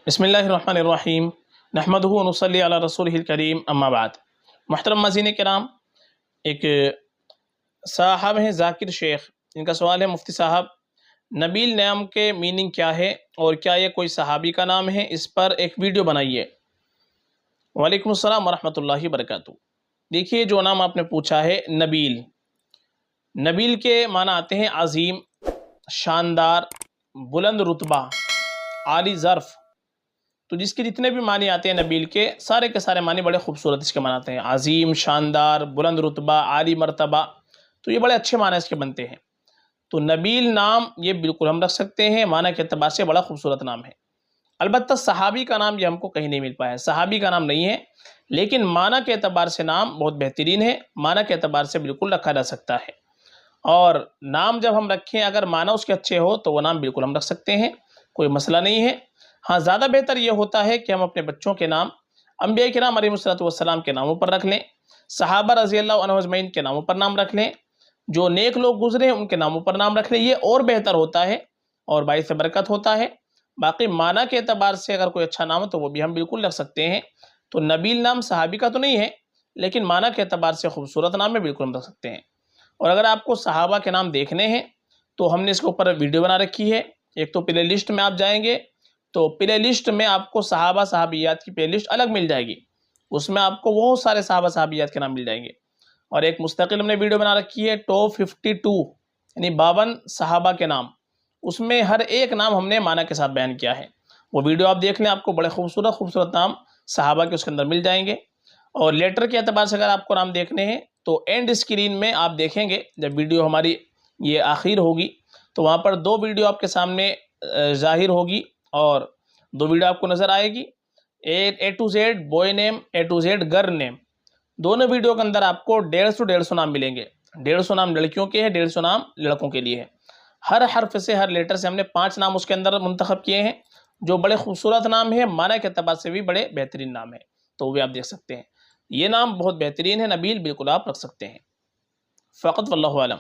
بسم اللہ الرحمن الرحیم نحمدہ و نصلی علی رسولہ الکریم اما بعد۔ محترم ناظرین کرام، ایک صاحب ہیں ذاکر شیخ، ان کا سوال ہے مفتی صاحب نبیل نام کے میننگ کیا ہے اور کیا یہ کوئی صحابی کا نام ہے؟ اس پر ایک ویڈیو بنائیے۔ وعلیکم السلام ورحمۃ اللہ وبرکاتہ۔ دیکھیے، جو نام آپ نے پوچھا ہے نبیل، نبیل کے معنی آتے ہیں عظیم، شاندار، بلند رتبہ، عالی ظرف۔ تو جس کے جتنے بھی معنی آتے ہیں نبیل کے سارے معنی بڑے خوبصورت اس کے معنی آتے ہیں، عظیم، شاندار، بلند رتبہ، عالی مرتبہ، تو یہ بڑے اچھے معنی اس کے بنتے ہیں۔ تو نبیل نام یہ بالکل ہم رکھ سکتے ہیں، معنی کے اعتبار سے بڑا خوبصورت نام ہے۔ البتہ صحابی کا نام یہ ہم کو کہیں نہیں مل پایا ہے، صحابی کا نام نہیں ہے، لیکن معنی کے اعتبار سے نام بہت بہترین ہے، معنی کے اعتبار سے بالکل رکھا جا سکتا ہے۔ اور نام جب ہم رکھیں اگر معنی اس کے اچھے ہو تو وہ نام بالکل ہم رکھ سکتے ہیں، کوئی مسئلہ نہیں ہے۔ ہاں، زیادہ بہتر یہ ہوتا ہے کہ ہم اپنے بچوں کے نام انبیاء کرام علیہ السلام کے ناموں پر رکھ لیں، صحابہ رضی اللہ عنہم اجمعین کے ناموں پر نام رکھ لیں، جو نیک لوگ گزرے ہیں ان کے ناموں پر نام رکھ لیں، یہ اور بہتر ہوتا ہے اور باعث برکت ہوتا ہے۔ باقی معنی کے اعتبار سے اگر کوئی اچھا نام ہے تو وہ بھی ہم بالکل رکھ سکتے ہیں۔ تو نبیل نام صحابی کا تو نہیں ہے، لیکن معنی کے اعتبار سے خوبصورت نام ہے، بالکل ہم رکھ سکتے ہیں۔ اور اگر آپ کو صحابہ کے نام دیکھنے ہیں تو ہم نے اس کے اوپر ویڈیو بنا رکھی ہے۔ ایک تو پلے لسٹ میں آپ جائیں گے تو پلے لسٹ میں آپ کو صحابہ صحابیات کی پلے لسٹ الگ مل جائے گی، اس میں آپ کو بہت سارے صحابہ صحابیات کے نام مل جائیں گے۔ اور ایک مستقل ہم نے ویڈیو بنا رکھی ہے ٹاپ 52، یعنی 52 صحابہ کے نام، اس میں ہر ایک نام ہم نے معنی کے ساتھ بیان کیا ہے۔ وہ ویڈیو آپ دیکھ لیں، آپ کو بڑے خوبصورت نام صحابہ کے اس کے اندر مل جائیں گے۔ اور لیٹر کے اعتبار سے اگر آپ کو نام دیکھنے ہیں تو اینڈ اسکرین میں آپ دیکھیں گے، جب ویڈیو ہماری یہ آخر ہوگی تو وہاں پر 2 ویڈیو آپ کے سامنے ظاہر ہوگی اور 2 ویڈیو آپ کو نظر آئے گی، A to Z boy name, A to Z girl name. دونوں ویڈیو کے اندر آپ کو 150 نام ملیں گے، 150 نام لڑکیوں کے ہیں، 150 نام لڑکوں کے لیے ہے۔ ہر حرف سے، ہر لیٹر سے ہم نے 5 نام اس کے اندر منتخب کیے ہیں، جو بڑے خوبصورت نام ہیں، معنی کے اعتبار سے بھی بڑے بہترین نام ہیں، تو وہ بھی آپ دیکھ سکتے ہیں۔ یہ نام بہت بہترین ہے، نبیل بالکل آپ رکھ سکتے ہیں، فقط واللہ اعلم۔